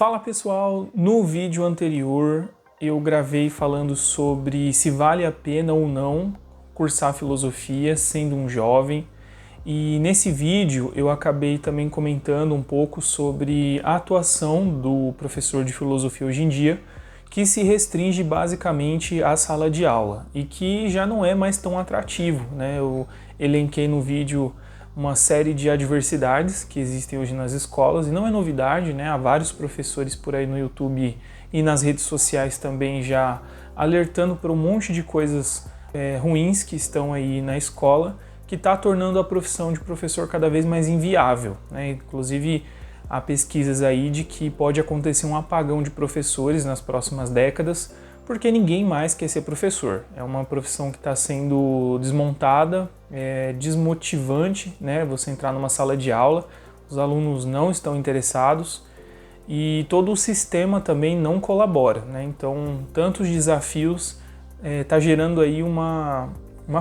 Fala pessoal, no vídeo anterior eu gravei falando sobre se vale a pena ou não cursar filosofia sendo um jovem, e nesse vídeo eu acabei também comentando um pouco sobre a atuação do professor de filosofia hoje em dia, que se restringe basicamente à sala de aula e que já não é mais tão atrativo, né? Eu elenquei no vídeo uma série de adversidades que existem hoje nas escolas, e não é novidade, né? Há vários professores por aí no YouTube e nas redes sociais também já alertando para um monte de coisas ruins que estão aí na escola, que está tornando a profissão de professor cada vez mais inviável, né? Inclusive, há pesquisas aí de que pode acontecer um apagão de professores nas próximas décadas, porque ninguém mais quer ser professor. É uma profissão que está sendo desmontada, é desmotivante, né? Você entrar numa sala de aula, os alunos não estão interessados e todo o sistema também não colabora, né? Então, tantos desafios está gerando aí uma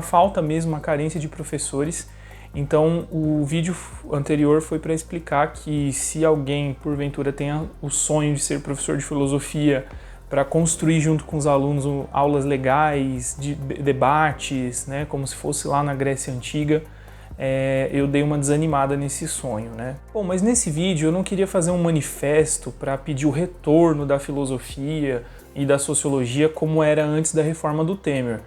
falta mesmo, uma carência de professores. Então, o vídeo anterior foi para explicar que se alguém, porventura, tenha o sonho de ser professor de filosofia, para construir junto com os alunos aulas legais, de debates, né, como se fosse lá na Grécia Antiga, eu dei uma desanimada nesse sonho, né? Bom, mas nesse vídeo eu não queria fazer um manifesto para pedir o retorno da filosofia e da sociologia como era antes da reforma do Temer.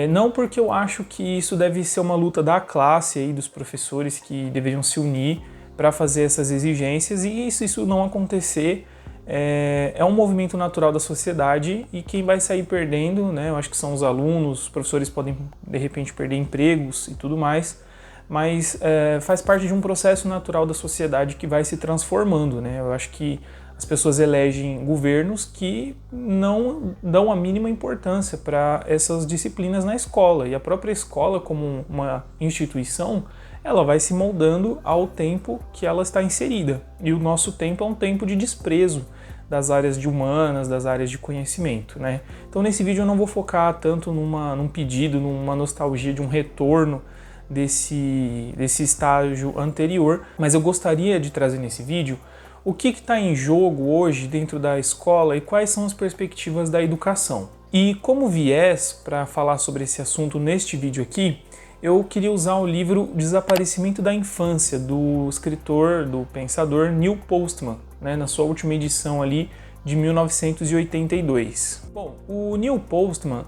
Não porque eu acho que isso deve ser uma luta da classe aí, dos professores que deveriam se unir para fazer essas exigências, e se isso não acontecer, é um movimento natural da sociedade, e quem vai sair perdendo, né, eu acho que são os alunos. Os professores podem de repente perder empregos e tudo mais, mas faz parte de um processo natural da sociedade que vai se transformando, né? Eu acho que as pessoas elegem governos que não dão a mínima importância para essas disciplinas na escola, e a própria escola, como uma instituição, ela vai se moldando ao tempo que ela está inserida, e o nosso tempo é um tempo de desprezo das áreas de humanas, das áreas de conhecimento, né? Então nesse vídeo eu não vou focar tanto num pedido, numa nostalgia de um retorno desse estágio anterior, mas eu gostaria de trazer nesse vídeo o que está em jogo hoje dentro da escola e quais são as perspectivas da educação. E como viés para falar sobre esse assunto neste vídeo aqui, eu queria usar o livro Desaparecimento da Infância, do escritor, do pensador Neil Postman, né, na sua última edição ali de 1982. Bom, o Neil Postman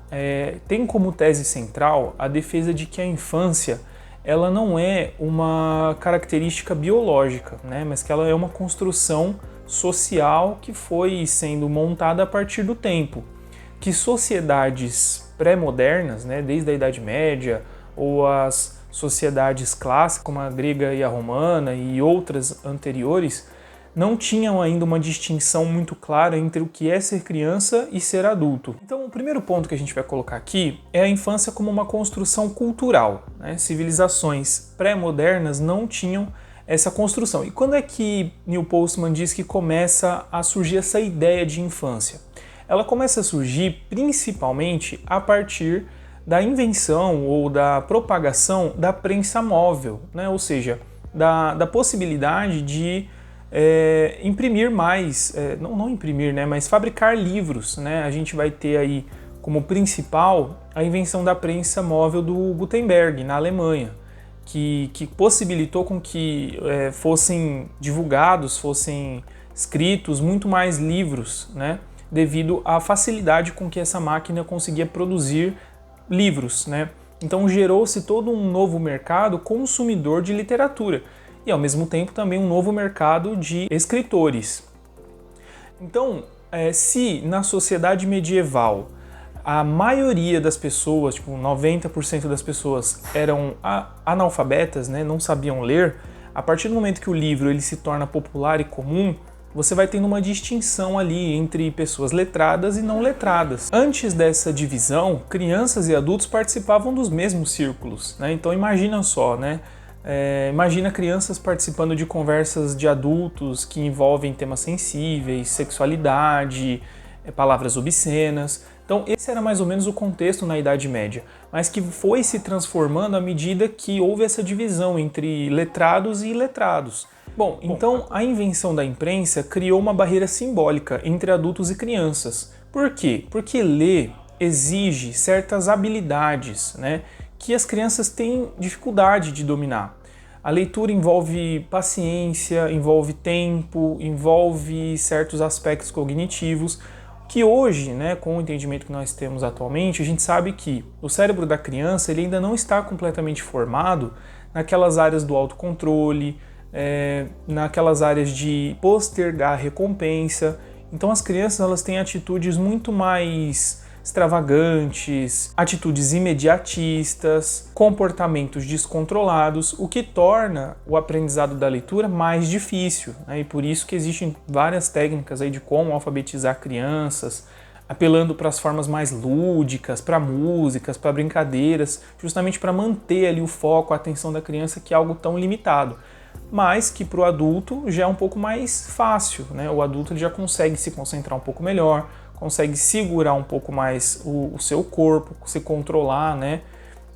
tem como tese central a defesa de que a infância ela não é uma característica biológica, né, mas que ela é uma construção social que foi sendo montada a partir do tempo. Que sociedades pré-modernas, né, desde a Idade Média, ou as sociedades clássicas, como a grega e a romana e outras anteriores, não tinham ainda uma distinção muito clara entre o que é ser criança e ser adulto. Então, o primeiro ponto que a gente vai colocar aqui é a infância como uma construção cultural, né? Civilizações pré-modernas não tinham essa construção. E quando é que Neil Postman diz que começa a surgir essa ideia de infância? Ela começa a surgir principalmente a partir da invenção ou da propagação da prensa móvel, né? Ou seja, da possibilidade de imprimir mais, não imprimir, né? Mas fabricar livros, né? A gente vai ter aí como principal a invenção da prensa móvel do Gutenberg, na Alemanha, que possibilitou com que fossem divulgados, fossem escritos muito mais livros, né? Devido à facilidade com que essa máquina conseguia produzir livros, né? Então gerou-se todo um novo mercado consumidor de literatura e ao mesmo tempo também um novo mercado de escritores. Então, se na sociedade medieval a maioria das pessoas, tipo 90% das pessoas eram analfabetas, né, não sabiam ler, a partir do momento que o livro ele se torna popular e comum, você vai tendo uma distinção ali entre pessoas letradas e não letradas. Antes dessa divisão, crianças e adultos participavam dos mesmos círculos, né? Então imagina só, né? Imagina crianças participando de conversas de adultos que envolvem temas sensíveis, sexualidade, palavras obscenas. Então esse era mais ou menos o contexto na Idade Média, mas que foi se transformando à medida que houve essa divisão entre letrados e iletrados. Bom, então a invenção da imprensa criou uma barreira simbólica entre adultos e crianças. Por quê? Porque ler exige certas habilidades, né, que as crianças têm dificuldade de dominar. A leitura envolve paciência, envolve tempo, envolve certos aspectos cognitivos, que hoje, né, com o entendimento que nós temos atualmente, a gente sabe que o cérebro da criança ele ainda não está completamente formado naquelas áreas do autocontrole, naquelas áreas de postergar recompensa. Então as crianças elas têm atitudes muito mais extravagantes, atitudes imediatistas, comportamentos descontrolados, o que torna o aprendizado da leitura mais difícil, né? E por isso que existem várias técnicas aí de como alfabetizar crianças, apelando para as formas mais lúdicas, para músicas, para brincadeiras, justamente para manter ali o foco, a atenção da criança, que é algo tão limitado. Mas que para o adulto já é um pouco mais fácil, né? O adulto ele já consegue se concentrar um pouco melhor, consegue segurar um pouco mais o seu corpo, se controlar, né?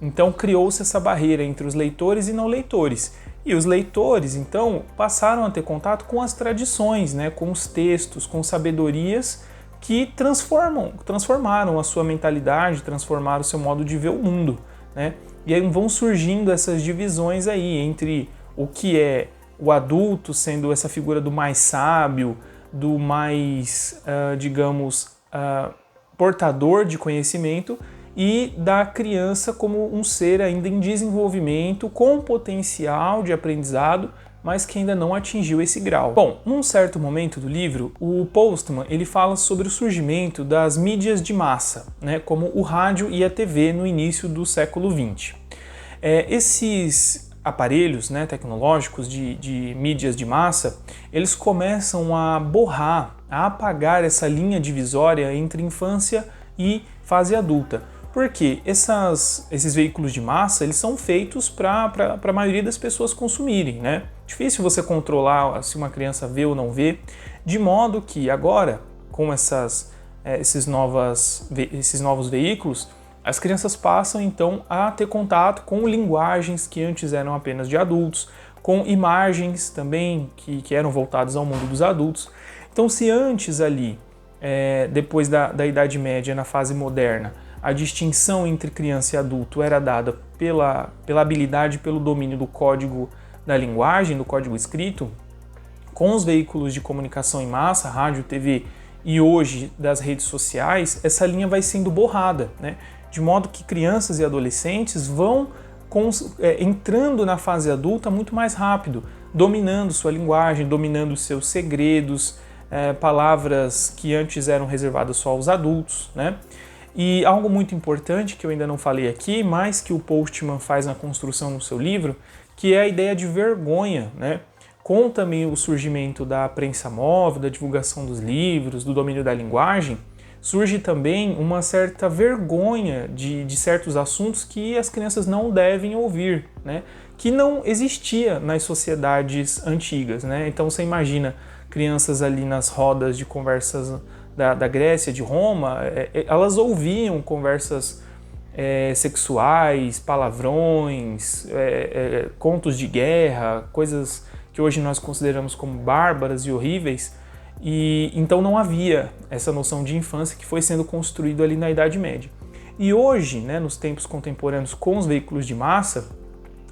Então criou-se essa barreira entre os leitores e não leitores. E os leitores, então, passaram a ter contato com as tradições, né? Com os textos, com sabedorias que transformaram a sua mentalidade, transformaram o seu modo de ver o mundo, né? E aí vão surgindo essas divisões aí entre o que é o adulto sendo essa figura do mais sábio, do mais, portador de conhecimento, e da criança como um ser ainda em desenvolvimento, com potencial de aprendizado, mas que ainda não atingiu esse grau. Bom, num certo momento do livro, o Postman ele fala sobre o surgimento das mídias de massa, né, como o rádio e a TV no início do século XX. Esses aparelhos, né, tecnológicos de mídias de massa, eles começam a borrar, a apagar essa linha divisória entre infância e fase adulta. Porque esses veículos de massa eles são feitos para a maioria das pessoas consumirem, né? Difícil você controlar se uma criança vê ou não vê, de modo que agora, com esses novos veículos, as crianças passam então a ter contato com linguagens que antes eram apenas de adultos, com imagens também que eram voltadas ao mundo dos adultos. Então se antes ali, depois da Idade Média, na fase moderna, a distinção entre criança e adulto era dada pela habilidade, pelo domínio do código da linguagem, do código escrito, com os veículos de comunicação em massa, rádio, TV e hoje das redes sociais, essa linha vai sendo borrada, né? De modo que crianças e adolescentes vão entrando na fase adulta muito mais rápido, dominando sua linguagem, dominando seus segredos, palavras que antes eram reservadas só aos adultos, né? E algo muito importante que eu ainda não falei aqui, mas que o Postman faz na construção no seu livro, que é a ideia de vergonha, né? Com também o surgimento da prensa móvel, da divulgação dos livros, do domínio da linguagem, surge também uma certa vergonha de certos assuntos que as crianças não devem ouvir, né? Que não existia nas sociedades antigas, né? Então você imagina crianças ali nas rodas de conversas da Grécia, de Roma, elas ouviam conversas sexuais, palavrões, contos de guerra, coisas que hoje nós consideramos como bárbaras e horríveis, e então não havia essa noção de infância que foi sendo construído ali na Idade Média. E hoje, né, nos tempos contemporâneos com os veículos de massa,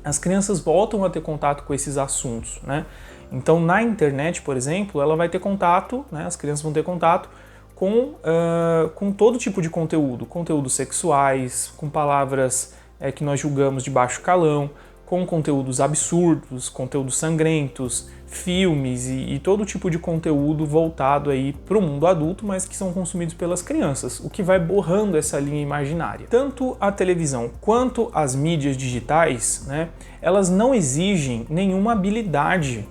as crianças voltam a ter contato com esses assuntos, né? Então na internet, por exemplo, ela vai ter contato, né, as crianças vão ter contato com todo tipo de conteúdos sexuais, com palavras que nós julgamos de baixo calão, com conteúdos absurdos, conteúdos sangrentos, filmes e todo tipo de conteúdo voltado aí para o mundo adulto, mas que são consumidos pelas crianças, o que vai borrando essa linha imaginária. Tanto a televisão quanto as mídias digitais, né, elas não exigem nenhuma habilidade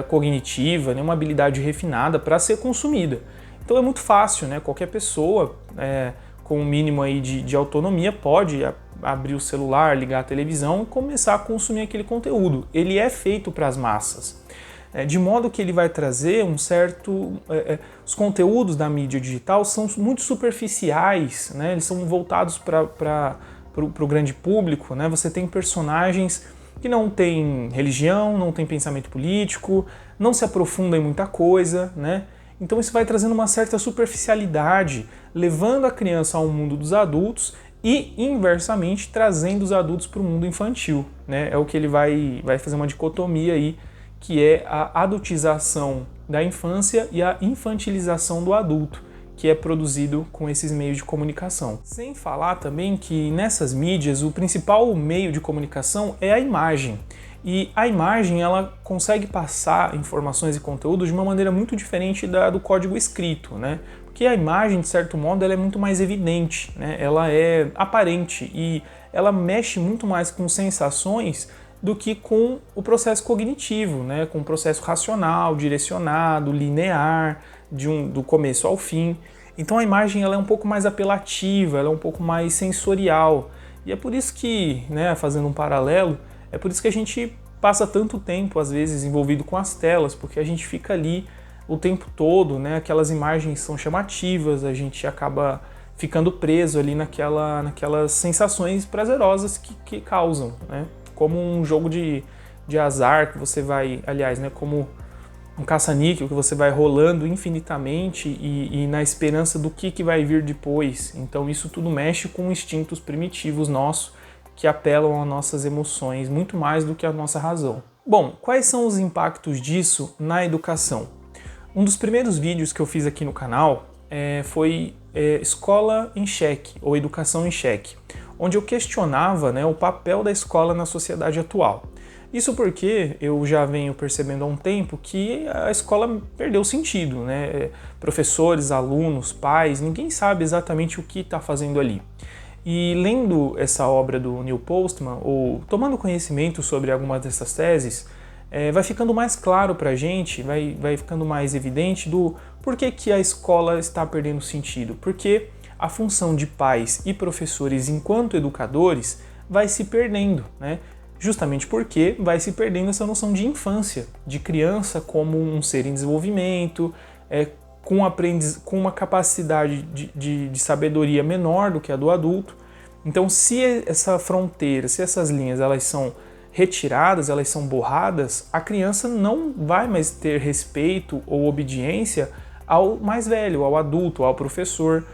cognitiva, nenhuma habilidade refinada para ser consumida. Então é muito fácil, né? Qualquer pessoa com um mínimo aí de autonomia pode abrir o celular, ligar a televisão e começar a consumir aquele conteúdo. Ele é feito para as massas, de modo que ele vai trazer um certo... os conteúdos da mídia digital são muito superficiais, né? Eles são voltados para o grande público, né? Você tem personagens que não tem religião, não tem pensamento político, não se aprofunda em muita coisa, né? Então isso vai trazendo uma certa superficialidade, levando a criança ao mundo dos adultos e, inversamente, trazendo os adultos para o mundo infantil, né? É o que ele vai fazer uma dicotomia aí, que é a adultização da infância e a infantilização do adulto, que é produzido com esses meios de comunicação. Sem falar também que nessas mídias o principal meio de comunicação é a imagem. E a imagem ela consegue passar informações e conteúdos de uma maneira muito diferente do código escrito, né? Porque a imagem, de certo modo, ela é muito mais evidente, né? Ela é aparente e ela mexe muito mais com sensações do que com o processo cognitivo, né? Com o processo racional, direcionado, linear, do começo ao fim. Então a imagem ela é um pouco mais apelativa, ela é um pouco mais sensorial. E é por isso que, né, fazendo um paralelo, é por isso que a gente passa tanto tempo, às vezes, envolvido com as telas, porque a gente fica ali o tempo todo, né? Aquelas imagens são chamativas, a gente acaba ficando preso ali naquelas sensações prazerosas que causam, né? Como um jogo de azar que você vai, aliás, né? Como um caça-níquel que você vai rolando infinitamente e na esperança do que vai vir depois. Então isso tudo mexe com instintos primitivos nossos que apelam às nossas emoções muito mais do que à nossa razão. Bom, quais são os impactos disso na educação? Um dos primeiros vídeos que eu fiz aqui no canal foi Escola em Xeque, ou Educação em Xeque, onde eu questionava, né, o papel da escola na sociedade atual. Isso porque eu já venho percebendo há um tempo que a escola perdeu sentido, né? Professores, alunos, pais, ninguém sabe exatamente o que está fazendo ali. E lendo essa obra do Neil Postman, ou tomando conhecimento sobre algumas dessas teses, vai ficando mais claro para a gente, vai ficando mais evidente do porquê que a escola está perdendo sentido. Porque a função de pais e professores enquanto educadores vai se perdendo, né? Justamente porque vai se perdendo essa noção de infância, de criança como um ser em desenvolvimento, com uma capacidade de sabedoria menor do que a do adulto. Então, se essa fronteira, se essas linhas elas são retiradas, elas são borradas, a criança não vai mais ter respeito ou obediência ao mais velho, ao adulto, ao professor.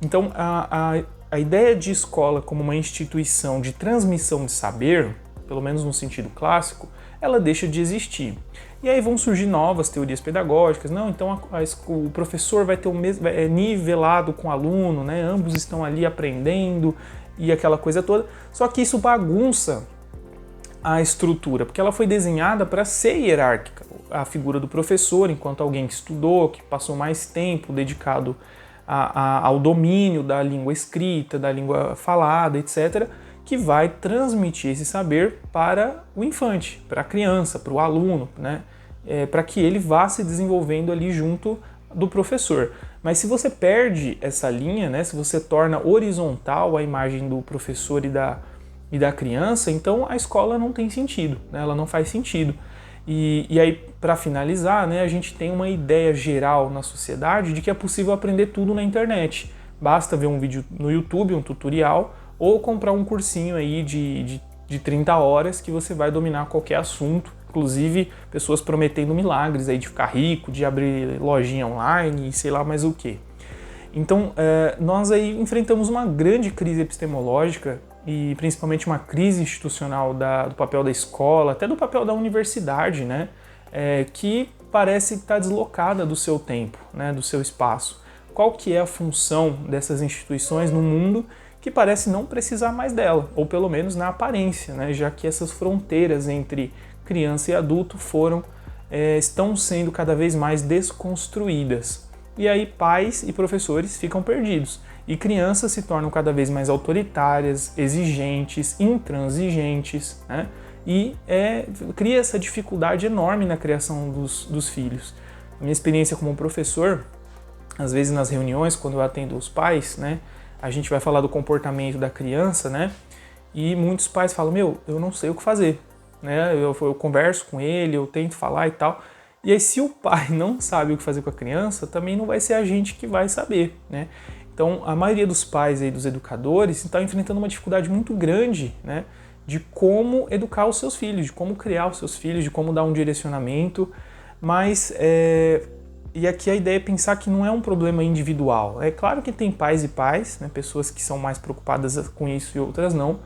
Então, a ideia de escola como uma instituição de transmissão de saber, pelo menos no sentido clássico, ela deixa de existir. E aí vão surgir novas teorias pedagógicas. Não, então o professor vai ter o mesmo, nivelado com o aluno, né? Ambos estão ali aprendendo e aquela coisa toda. Só que isso bagunça a estrutura, porque ela foi desenhada para ser hierárquica. A figura do professor, enquanto alguém que estudou, que passou mais tempo dedicado ao domínio da língua escrita, da língua falada, etc., que vai transmitir esse saber para o infante, para a criança, para o aluno, né? Para que ele vá se desenvolvendo ali junto do professor. Mas se você perde essa linha, né? Se você torna horizontal a imagem do professor e da criança, então a escola não tem sentido, né? Ela não faz sentido. E aí, para finalizar, né, a gente tem uma ideia geral na sociedade de que é possível aprender tudo na internet. Basta ver um vídeo no YouTube, um tutorial, ou comprar um cursinho aí de 30 horas que você vai dominar qualquer assunto, inclusive pessoas prometendo milagres aí de ficar rico, de abrir lojinha online e sei lá mais o que. Então, nós aí enfrentamos uma grande crise epistemológica e principalmente uma crise institucional do papel da escola, até do papel da universidade, né, que parece estar deslocada do seu tempo, né, do seu espaço. Qual que é a função dessas instituições no mundo que parece não precisar mais dela, ou pelo menos na aparência, né? Já que essas fronteiras entre criança e adulto estão sendo cada vez mais desconstruídas. E aí pais e professores ficam perdidos, e crianças se tornam cada vez mais autoritárias, exigentes, intransigentes, né? E cria essa dificuldade enorme na criação dos filhos. Minha experiência como professor, às vezes nas reuniões, quando eu atendo os pais, né? A gente vai falar do comportamento da criança, né? E muitos pais falam, eu não sei o que fazer, né? Eu converso com ele, eu tento falar e tal. E aí, se o pai não sabe o que fazer com a criança, também não vai ser a gente que vai saber, né? Então, a maioria dos pais aí, dos educadores, está enfrentando uma dificuldade muito grande, né? de como educar os seus filhos, de como criar os seus filhos, de como dar um direcionamento, mas e aqui a ideia é pensar que não é um problema individual. É claro que tem pais e pais, né, pessoas que são mais preocupadas com isso e outras não,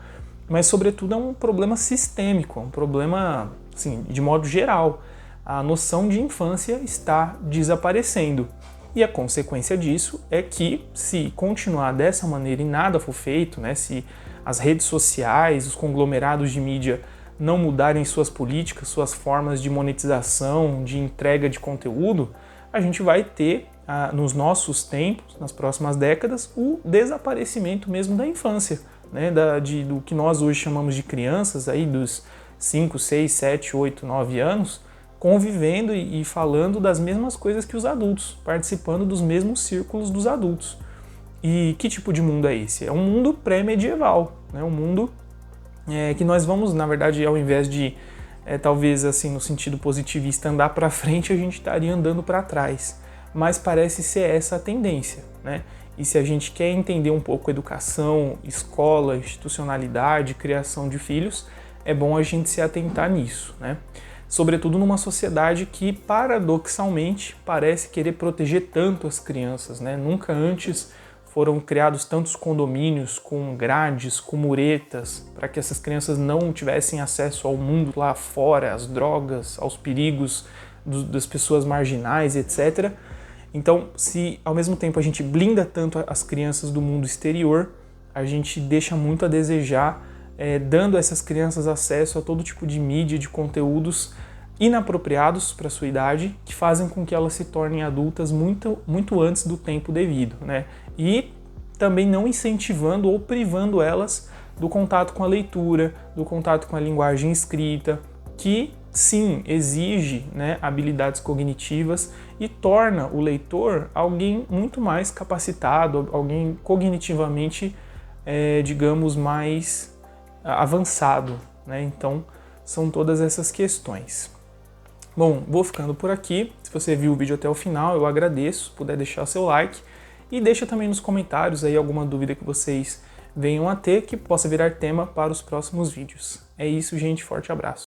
mas sobretudo é um problema sistêmico, é um problema, assim, de modo geral. A noção de infância está desaparecendo. E a consequência disso é que, se continuar dessa maneira e nada for feito, né, se as redes sociais, os conglomerados de mídia não mudarem suas políticas, suas formas de monetização, de entrega de conteúdo, a gente vai ter, nos nossos tempos, nas próximas décadas, o desaparecimento mesmo da infância, né, do que nós hoje chamamos de crianças, aí dos 5, 6, 7, 8, 9 anos, convivendo e falando das mesmas coisas que os adultos, participando dos mesmos círculos dos adultos. E que tipo de mundo é esse? É um mundo pré-medieval, né? Um mundo que nós vamos, na verdade, ao invés de, talvez assim, no sentido positivista, andar para frente, a gente estaria andando para trás. Mas parece ser essa a tendência, né? E se a gente quer entender um pouco educação, escola, institucionalidade, criação de filhos, é bom a gente se atentar nisso, né? Sobretudo numa sociedade que, paradoxalmente, parece querer proteger tanto as crianças, né? Nunca antes foram criados tantos condomínios com grades, com muretas, para que essas crianças não tivessem acesso ao mundo lá fora, às drogas, aos perigos das pessoas marginais, etc. Então, se ao mesmo tempo a gente blinda tanto as crianças do mundo exterior, a gente deixa muito a desejar, dando a essas crianças acesso a todo tipo de mídia, de conteúdos inapropriados para a sua idade, que fazem com que elas se tornem adultas muito, muito antes do tempo devido, né? E também não incentivando ou privando elas do contato com a leitura, do contato com a linguagem escrita, que sim, exige, né, habilidades cognitivas e torna o leitor alguém muito mais capacitado, alguém cognitivamente, digamos, mais avançado, né? Então, são todas essas questões. Bom, vou ficando por aqui. Se você viu o vídeo até o final, eu agradeço. Se puder deixar seu like e deixa também nos comentários aí alguma dúvida que vocês venham a ter que possa virar tema para os próximos vídeos. É isso, gente. Forte abraço.